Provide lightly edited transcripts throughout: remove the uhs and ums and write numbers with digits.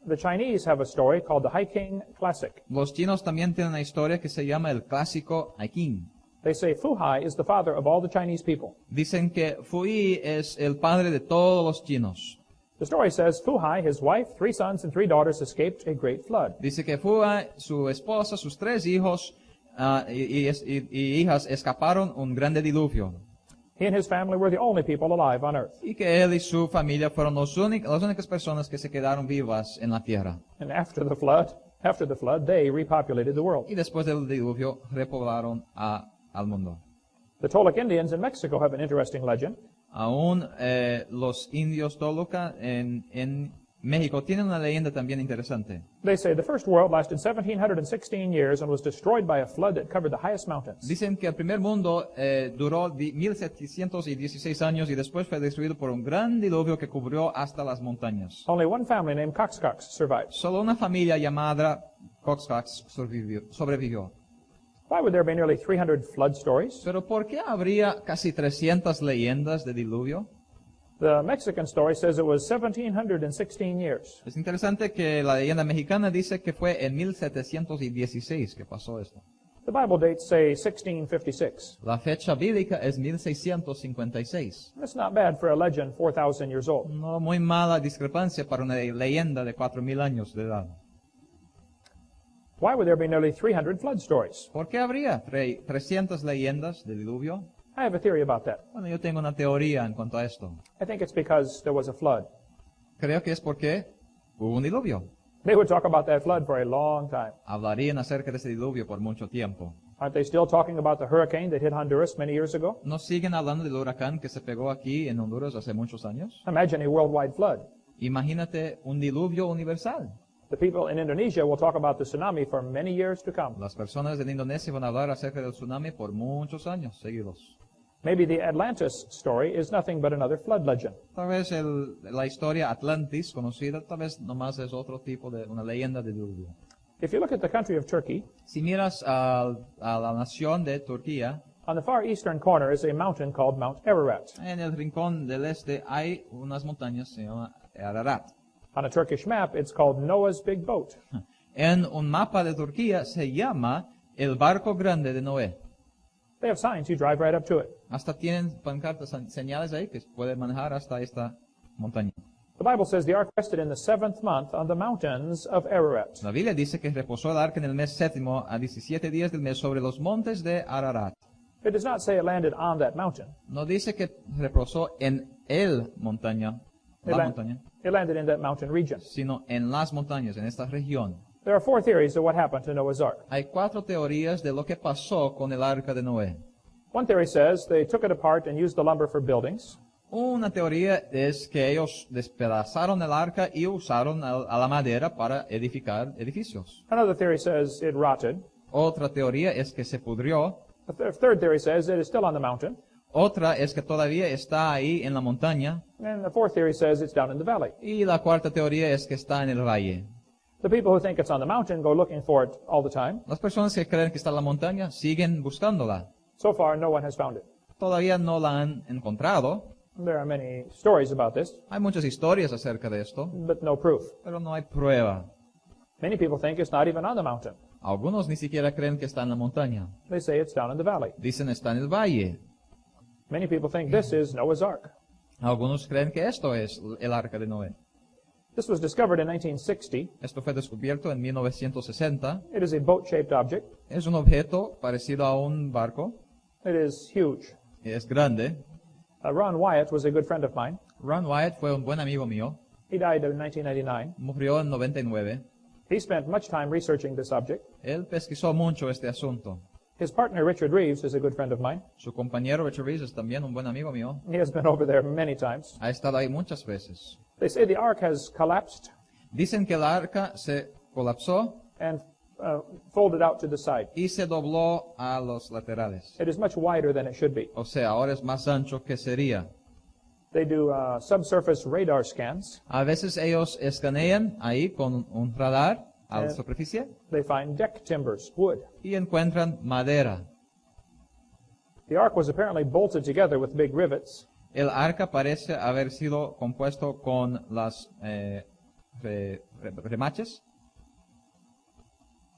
The Chinese have a story called the Hiking Classic. Los chinos también tienen una historia que se llama el clásico Hiking. They say Fu Hai is the father of all the Chinese people. Dicen que Fui es el padre de todos los chinos. The story says Fu Hai, his wife, 3 sons, and 3 daughters escaped a great flood. Dice que Fui, su esposa, sus 3 hijos y hijas escaparon un grande diluvio. He and his family were the only people alive on earth. Y que él y su familia fueron las únicas personas que se quedaron vivas en la tierra. And after the flood, they repopulated the world. Y después del diluvio repoblaron al mundo. The Toltec Indians in Mexico have an interesting legend. Aún los indios Toluca en México tienen una leyenda también interesante. They say the first world lasted 1,716 years and was destroyed by a flood that covered the highest mountains. Dicen que el primer mundo duró 1716 años y después fue destruido por un gran diluvio que cubrió hasta las montañas. Only one family named Coxcox survived. Solo una familia llamada Coxcox sobrevivió. Why would there be nearly 300 flood stories? Pero ¿por qué habría casi 300 leyendas de diluvio? The Mexican story says it was 1,716 years. Es interesante que la leyenda mexicana dice que fue en 1716 que pasó esto. The Bible dates say 1656. La fecha bíblica es 1656. That's not bad for a legend 4,000 years old. No muy mala discrepancia para una leyenda de 4,000 años de edad. Why would there be nearly 300 flood stories? ¿Por qué habría 300 leyendas de diluvio? I have a theory about that. Bueno, yo tengo una teoría en cuanto a esto. I think it's because there was a flood. Creo que es porque hubo un diluvio. They would talk about that flood for a long time. Hablarían acerca de ese diluvio por mucho tiempo. Aren't they still talking about the hurricane that hit Honduras many years ago? ¿No siguen hablando del huracán que se pegó aquí en Honduras hace muchos años? Imagine a worldwide flood. Imagínate un diluvio universal. The people in Indonesia will talk about the tsunami for many years to come. Las personas en Indonesia van a hablar acerca del tsunami por muchos años seguidos. Maybe the Atlantis story is nothing but another flood legend. Tal vez la historia Atlantis conocida, tal vez nomás es otro tipo de una leyenda de diluvio. If you look at the country of Turkey, Si miras a la nación de Turquía, on the far eastern corner is a mountain called Mount Ararat. en el rincón del este hay unas montañas que se llaman Ararat. On a Turkish map, it's called Noah's Big Boat. En un mapa de Turquía se llama el barco grande de Noé. They have signs, you drive right up to it. Hasta tienen pancartas, señales ahí que pueden manejar hasta esta montaña. The Bible says the ark rested in the 7th month on the mountains of Ararat. La Biblia dice que reposó el arca en el mes séptimo a 17 días del mes sobre los montes de Ararat. It does not say it landed on that mountain. No dice que reposó en la montaña, It landed in that mountain region. sino en las montañas, en esta región. There are 4 theories of what happened to Noah's ark. Hay 4 teorías de lo que pasó con el arca de Noé. One theory says they took it apart and used the lumber for buildings. Una teoría es que ellos despedazaron el arca y usaron a la madera para edificar edificios. Another theory says it rotted. Otra teoría es que se pudrió. The third theory says it is still on the mountain. Otra es que todavía está ahí en la montaña. And the fourth theory says it's down in the valley. Y la cuarta teoría es que está en el valle. The people who think it's on the mountain go looking for it all the time. Las personas que creen que está en la montaña siguen buscándola. So far, no one has found it. Todavía no la han encontrado. There are many stories about this, Hay muchas historias acerca de esto, but no proof. pero no hay prueba. Many people think it's not even on the mountain. Algunos ni siquiera creen que está en la montaña. They say it's down in the valley. Dicen está en el valle. Many people think this is Noah's Ark. Algunos creen que esto es el arca de Noé. This was discovered in 1960. Esto fue descubierto en 1960. It is a boat-shaped object. Es un objeto parecido a un barco. It is huge. Es grande. Ron Wyatt was a good friend of mine. Ron Wyatt fue un buen amigo mío. He died in 1999. Murió en 99. He spent much time researching this object. Él pesquisó mucho este asunto. His partner, Richard Reeves, is a good friend of mine. Su compañero Richard Reeves es también un buen amigo mío. He has been over there many times. Ha estado ahí muchas veces. They say the ark has collapsed Dicen que la arca se colapsó and folded out to the side. y se dobló a los laterales. It is much wider than it should be. O sea, ahora es más ancho que sería. They do subsurface radar scans. A veces ellos escanean ahí con un radar a la superficie They find deck timbers, wood. y encuentran madera. The ark was apparently bolted together with big rivets. El arca parece haber sido compuesto con las remaches.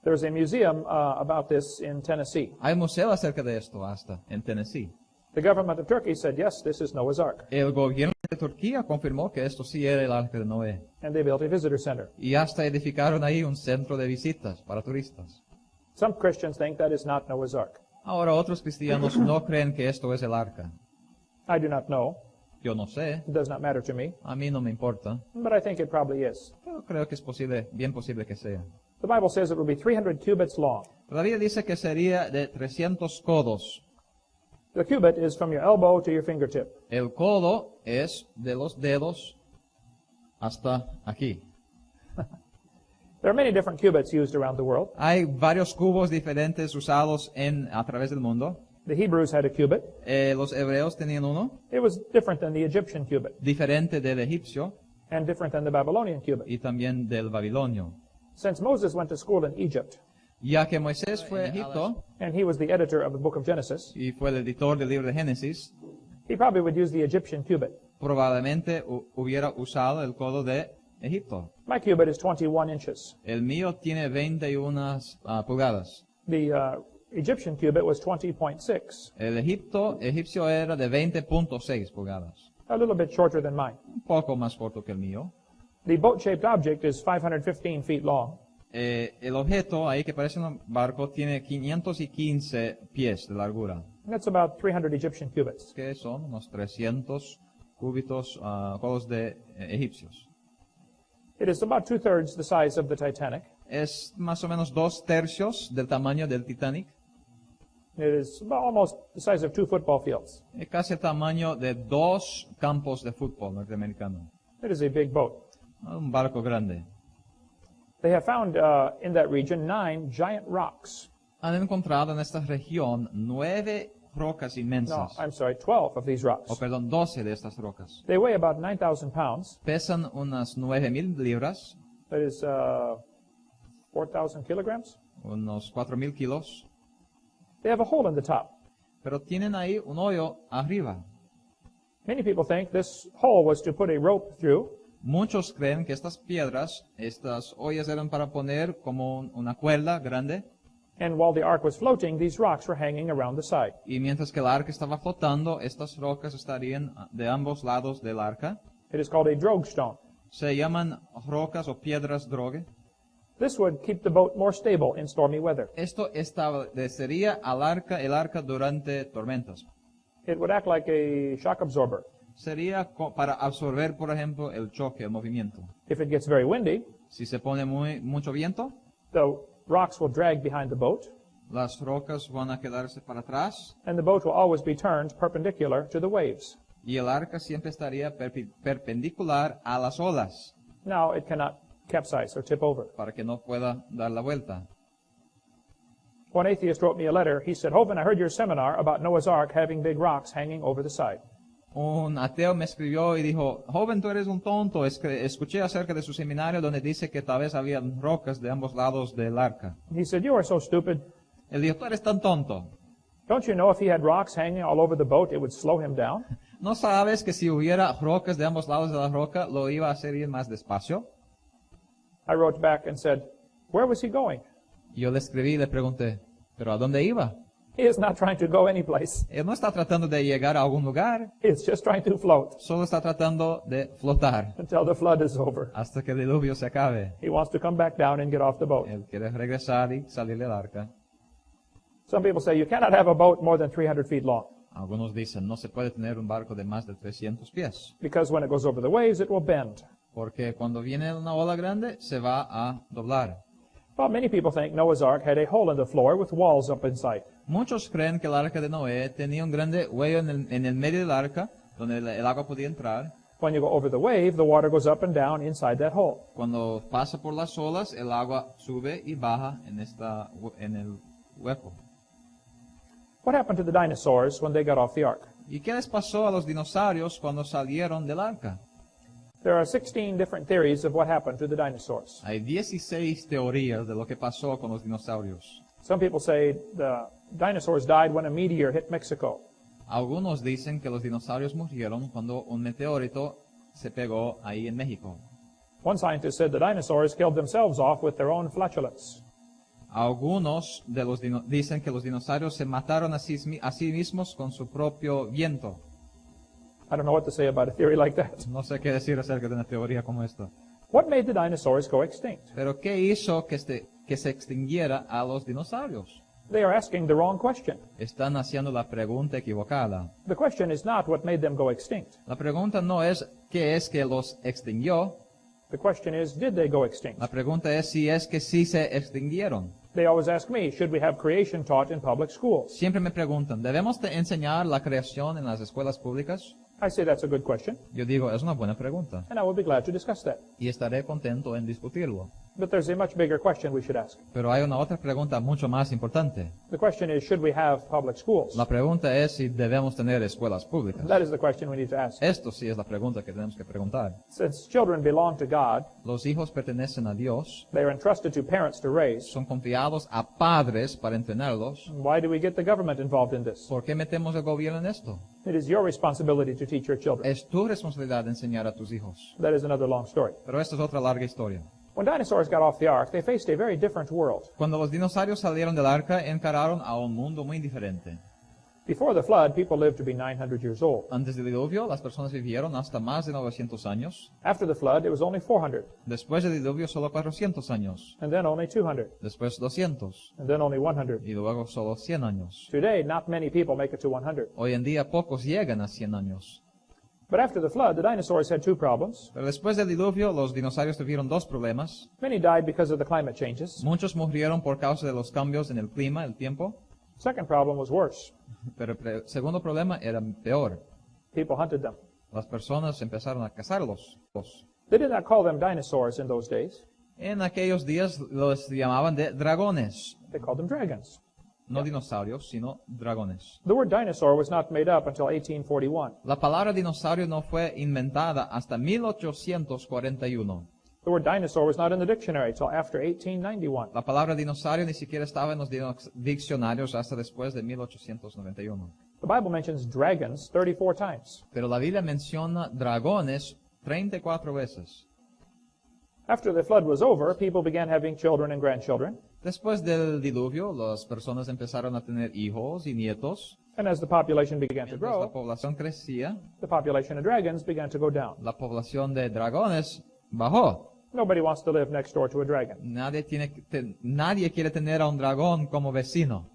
There's a museum about this in Tennessee. Hay un museo acerca de esto hasta en Tennessee. The government of Turkey said, yes, this is Noah's Ark. El gobierno de Turquía confirmó que esto sí era el arca de Noé. And they built a visitor center. Y hasta edificaron ahí un centro de visitas para turistas. Some Christians think that is not Noah's Ark. Ahora otros cristianos no creen que esto es el arca. I do not know. Yo no sé, It does not matter to me. a mí no me importa, But I think it probably is. pero creo que es posible, bien posible que sea. The Bible says it will be 300 cubits long. La Biblia dice que sería de 300 codos. The cubit is from your elbow to your fingertip. El codo es de los dedos hasta aquí. There are many different cubits used around the world. Hay varios cubos diferentes usados a través del mundo. The Hebrews had a cubit. Los hebreos tenían uno, It was different than the Egyptian cubit diferente del egipcio and different than the Babylonian cubit. y también del babilonio. Since Moses went to school in Egypt, Ya que Moisés fue a Egipto and he was the editor of the book of Genesis, y fue el editor del libro de Génesis, he probably would use the Egyptian cubit. probablemente hubiera usado el codo de Egipto. My cubit is 21 inches. El mío tiene 21 pulgadas. The Egyptian cubit was 20.6, El egipcio era de 20.6 pulgadas. a little bit shorter than mine. Un poco más corto que el mío. The boat-shaped object is 515 feet long. El objeto ahí que parece un barco tiene 515 pies de largura, That's about 300 Egyptian cubits. que son unos 300 cúbitos, codos de egipcios. It is about 2/3 the size of the Titanic. Es más o menos 2/3 del tamaño del Titanic. It is about almost the size of 2 football fields. Es casi el tamaño de 2 campos de fútbol norteamericano. It is a big boat. Un barco grande. They have found in that region 9 giant rocks. Han encontrado en esta región 9 rocas No, inmensas. I'm sorry, 12 of these O rocks. perdón, 12 de estas rocas. They weigh about 9,000 pounds. Pesan unas 9.000 libras, That is 4,000 kilograms. unos 4.000 kilos. They have a hole in the top. Pero tienen ahí un hoyo arriba. Many people think this hole was to put a rope through, Muchos creen que estas piedras, estas hoyas eran para poner como una cuerda grande. and while the ark was floating, these rocks were hanging around the side. Y mientras que el arca estaba flotando, estas rocas estarían de ambos lados del arca. It is called a drogue stone. Se llaman rocas o piedras drogue. This would keep the boat more stable in stormy weather. Esto establecería el arca durante tormentas. It would act like a shock absorber. Sería para absorber, por ejemplo, el choque, el movimiento. If it gets very windy, Si se pone mucho viento, the rocks will drag behind the boat, las rocas van a quedarse para atrás and the boat will always be turned perpendicular to the waves. y el arca siempre estaría perpendicular a las olas Now it cannot capsize or tip over. para que no pueda dar la vuelta. One atheist wrote me a letter. He said, Hovind, I heard your seminar about Noah's Ark having big rocks hanging over the side. Un ateo me escribió y dijo, joven, tú eres un tonto. Escuché acerca de su seminario donde dice que tal vez había rocas de ambos lados del arca. He said, you are so stupid. Él dijo, tú eres tan tonto. Don't you know if he had rocks hanging all over the boat, it would slow him down? ¿No sabes que si hubiera rocas de ambos lados de la roca, lo iba a hacer ir más despacio? I wrote back and said, where was he going? Yo le escribí y le pregunté, ¿pero a dónde iba? He is not trying to go anyplace. Él no está tratando de llegar a algún lugar, He's just trying to float solo está tratando de flotar until the flood is over. hasta que el diluvio se acabe. He wants to come back down and get off the boat. Él quiere regresar y salir del arca. Some people say you cannot have a boat more than 300 feet long Algunos dicen, no se puede tener un barco de más de 300 pies, because when it goes over the waves, it will bend. porque cuando viene una ola grande, se va a doblar. Well, many people think Noah's Ark had a hole in the floor with walls up inside. Muchos creen que el arca de Noé tenía un grande hueco en el medio del arca, donde el agua podía entrar. When you go over the wave, the water goes up and down inside that hole. Cuando pasa por las olas, el agua sube y baja en el hueco. What happened to the dinosaurs when they got off the ark? ¿Y qué les pasó a los dinosaurios cuando salieron del arca? There are 16 different theories of what happened to the dinosaurs. Hay 16 teorías de lo que pasó con los dinosaurios. Some people say the dinosaurs died when a meteor hit Mexico. Algunos dicen que los dinosaurios murieron cuando un meteorito se pegó ahí en México. One scientist said the dinosaurs killed themselves off with their own flatulence. Algunos de los dicen que los dinosaurios se mataron a sí mismos con su propio viento. I don't know what to say about a theory like that. No sé qué decir acerca de una teoría como esta. What made the dinosaurs go extinct? Pero ¿qué hizo que se extinguiera a los dinosaurios? They are asking the wrong question. Están haciendo la pregunta equivocada. The question is not what made them go extinct. La pregunta no es qué es que los extinguió. The question is, did they go extinct? La pregunta es si es que sí se extinguieron. They always ask me, should we have creation taught in public schools? Siempre me preguntan, ¿debemos de enseñar la creación en las escuelas públicas? I say that's a good question, Yo digo, es una buena pregunta. and I will be glad to discuss that. Y estaré contento en discutirlo. But there's a much bigger question we should ask. Pero hay una otra pregunta mucho más importante. The question is, should we have public schools? La pregunta es si debemos tener escuelas públicas. That is the question we need to ask. Esto sí es la pregunta que tenemos que preguntar. Since children belong to God, Los hijos pertenecen a Dios, they are entrusted to parents to raise. son confiados a padres para entrenarlos. Why do we get the government involved in this? ¿Por qué metemos el gobierno en esto? It is your responsibility to teach your children. Es tu responsabilidad enseñar a tus hijos. That is another long story. Pero esta es otra larga historia. When dinosaurs got off the ark, they faced a very different world. Cuando los dinosaurios salieron del arca, encararon a un mundo muy diferente. Before the flood, people lived to be 900 years old. Antes del diluvio, las personas vivieron hasta más de 900 años. After the flood, it was only 400, Después del diluvio, solo 400 años. and then only 200, Después 200. and then only 100. Y luego solo 100 años. Today, not many people make it to 100. Hoy en día, pocos llegan a 100 años. But after the flood, the dinosaurs had two problems. Pero después del diluvio, los dinosaurios tuvieron dos problemas. Many died because of the climate changes. Muchos murieron por causa de los cambios en el clima, el tiempo. Second problem was worse. Pero el segundo problema era peor. People hunted them. Las personas empezaron a cazarlos. They did not call them dinosaurs in those days. En aquellos días los llamaban de dragones. They called them dragons. No dinosaurios, sino dragones. The word dinosaur was not made up until 1841. La palabra dinosaurio no fue inventada hasta 1841. The word dinosaur was not in the dictionary till after 1891. La palabra dinosaurio ni siquiera estaba en los diccionarios hasta después de 1891. The Bible mentions dragons 34 times. Pero la Biblia menciona dragones 34 veces. After the flood was over, people began having children and grandchildren. Después del diluvio, las personas empezaron a tener hijos y nietos. And as the population began to Mientras la grow, población crecía, the population of dragons began to go down. la población de dragones bajó. Nobody wants to live next door to a dragon. Nadie quiere tener a un dragón como vecino.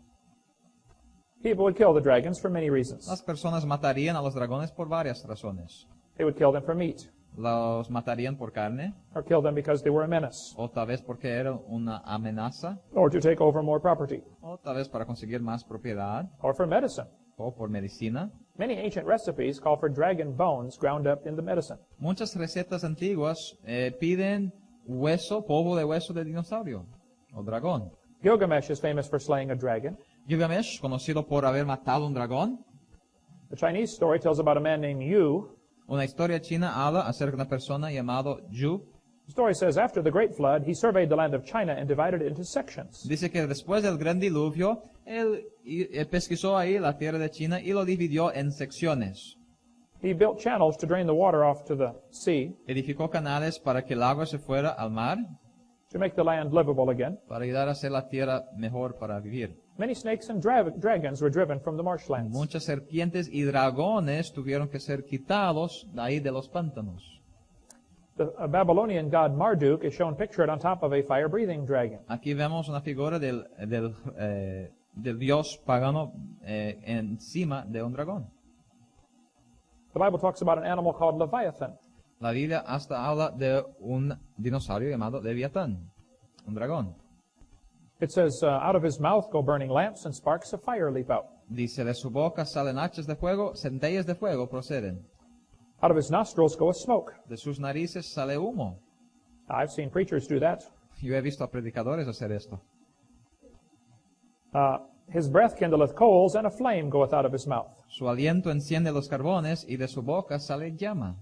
People would kill the dragons for many reasons. Las personas matarían a los dragones por varias razones. They would kill them for meat, Los matarían por carne, or kill them because they were a menace, o tal vez porque eran una amenaza, or to take over more property, o tal vez para conseguir más propiedad, or for medicine. o por medicina. Many ancient recipes call for dragon bones ground up in the medicine. Muchas recetas antiguas piden polvo de hueso de dinosaurio o dragón. Gilgamesh is famous for slaying a dragon. Gilgamesh, conocido por haber matado un dragón. The Chinese story tells about a man named Yu. Una historia china habla acerca de una persona llamado Yu. The story says after the great flood, he surveyed the land of China and divided it into sections. Dice que después del gran diluvio, él pesquisó ahí la tierra de China y lo dividió en secciones. He built channels to drain the water off to the sea, Edificó canales para que el agua se fuera al mar, to make the land livable again. para ayudar a hacer la tierra mejor para vivir. Many snakes and dragons were driven from the marshlands. Muchas serpientes y dragones tuvieron que ser quitados de ahí de los pantanos. The Babylonian god Marduk is shown pictured on top of a fire-breathing dragon. Aquí vemos una figura del dios pagano encima de un dragón. The Bible talks about an animal called Leviathan. La Biblia hasta habla de un dinosaurio llamado Leviatán, un dragón. It says, out of his mouth go burning lamps and sparks of fire leap out. Dice, de su boca salen hachas de fuego, centellas de fuego proceden. Out of his nostrils goeth smoke. De sus narices sale humo. I've seen preachers do that. Yo he visto a predicadores hacer esto. His breath kindleth coals, and a flame goeth out of his mouth. Su aliento enciende los carbones y de su boca sale llama.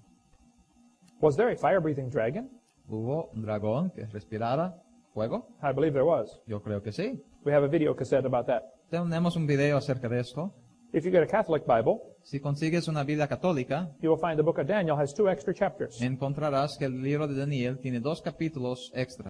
Was there a fire-breathing dragon? ¿Hubo un dragón que respirara fuego? I believe there was. Yo creo que sí. We have a video cassette about that. Tenemos un video acerca de esto. If you get a Catholic Bible, Si consigues una Biblia católica, you will find the book of Daniel has 2 extra chapters. encontrarás que el libro de Daniel tiene 2 capítulos extra.